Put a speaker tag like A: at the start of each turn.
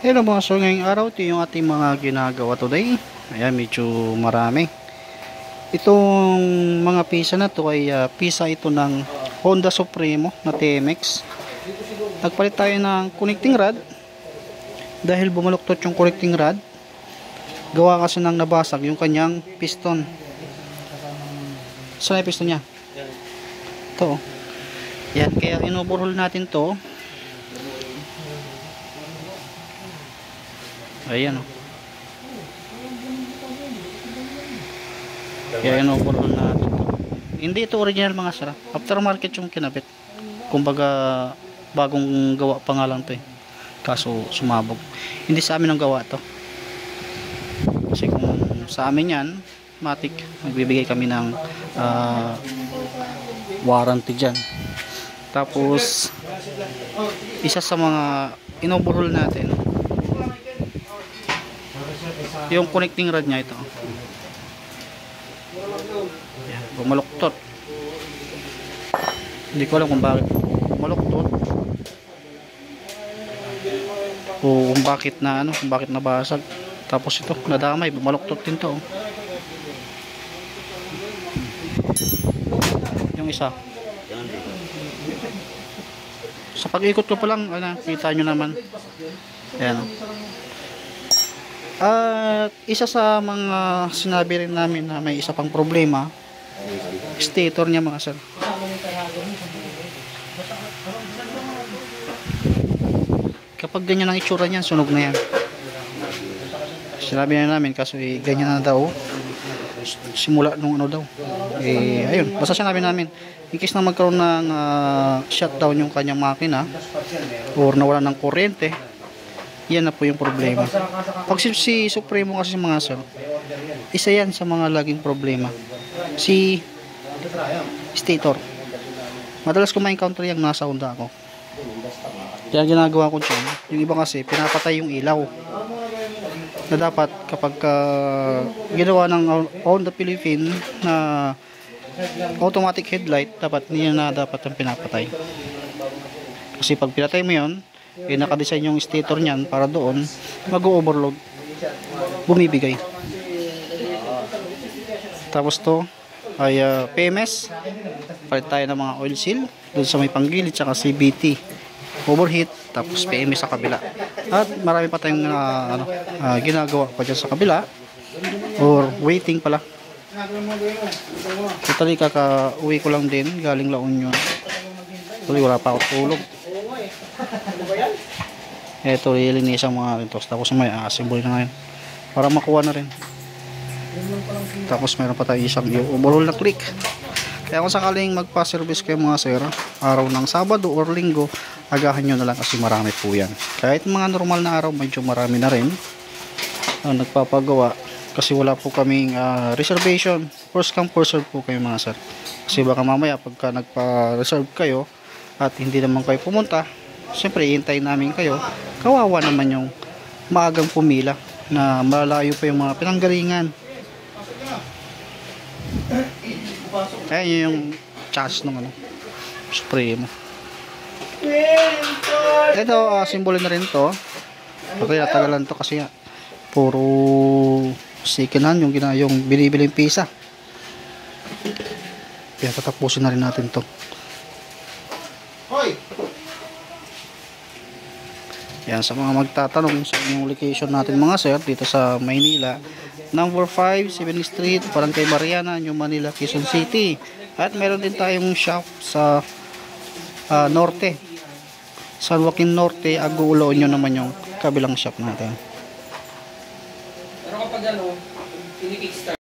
A: Hello mga sir, ngayong araw ito yung ating mga ginagawa today. Ayan, medyo marami. Itong mga pisa na to ay pisa ito ng Honda Supremo na TMX. Nagpalit tayo ng connecting rod dahil bumaluktot yung connecting rod. Gawa kasi ng nabasag yung kanyang piston. Saan yung piston niya? Ito. Yan, kaya inoverhaul natin to. Ayan o. Kaya inoverhaul natin to. Hindi ito original mga sir. Aftermarket yung kinabit. Kumbaga bagong gawa pa nga lang to eh. Kaso sumabog. Hindi sa amin ang gawa to. Kasi kung sa amin yan, matik, magbibigay kami ng warranty dyan. Tapos isa sa mga inoverhaul natin yung connecting rod nya ito. Yan, bumaluktot. Hindi ko alam kung bakit bumaluktot o kung bakit na kung bakit nabasag. Tapos ito nadamay, bumaluktot din to. Yung isa sa pag-ikot ko pa lang, kita nyo naman. Ayan. At isa sa mga sinabi rin namin na may isa pang problema, stator niya mga sir. Kapag ganyan ang itsura niyan, sunog na yan. Sinabi na namin kasi ganyan na daw simula nung daw ayun, basta sinabi namin in case na magkaroon ng shutdown yung kanyang makina or nawala ng kuryente, yan na po yung problema. Pag si Supremo kasi mga sir, isa yan sa mga laging problema, si stator. Madalas ko ma-encounter yung nasa Honda ako, kaya ginagawa ko dyan. Yung iba kasi pinapatay yung ilaw na dapat kapag ginawa ng Honda Philippine na automatic headlight, dapat niya na dapat ang pinapatay. Kasi pag pinatay mo yun, nakadesign yung stator niyan para doon mag-overload, bumibigay. Tapos to ay PMS, palit tayo ng mga oil seal doon sa may panggilid, saka CBT overheat, tapos PMS sa kabila. At marami pa tayong ginagawa pa dyan sa kabila or waiting pala. Totally kaka-uwi ko lang din galing La Union. Tuloy wala pa ako tulog. Eto, ilinisan mga rintos. Tapos may assemble na ngayon para makuha na rin. Tapos meron pa tayo isang overhaul na click. Kaya kung sakaling magpa-service kayo mga sir, araw ng Sabado or Linggo, agahan nyo na lang kasi marami po yan. Kahit mga normal na araw, medyo marami na rin nagpapagawa. Kasi wala po kaming reservation. First come, first serve po kayo mga sir. Kasi baka mamaya pagka nagpa-reserve kayo at hindi naman kayo pumunta, siyempre iintayin namin kayo. Kawawa naman yung maagang pumila na malayo pa yung mga pinanggalingan. Ayan yung chassis ng Supremo. Ito, simbolo na rin to. Okay, natagalan to kasi puro second-hand yung binibiling pisa. Kaya tatapusin na rin natin to. Yan, sa mga magtatanong sa yung location natin mga sir, dito sa Maynila, number 5, 7th Street, Barangay Mariana, New Manila, Quezon City. At meron din tayong shop sa Norte, San Joaquin Norte, Agulo nyo naman yung kabilang shop natin. Pero kapag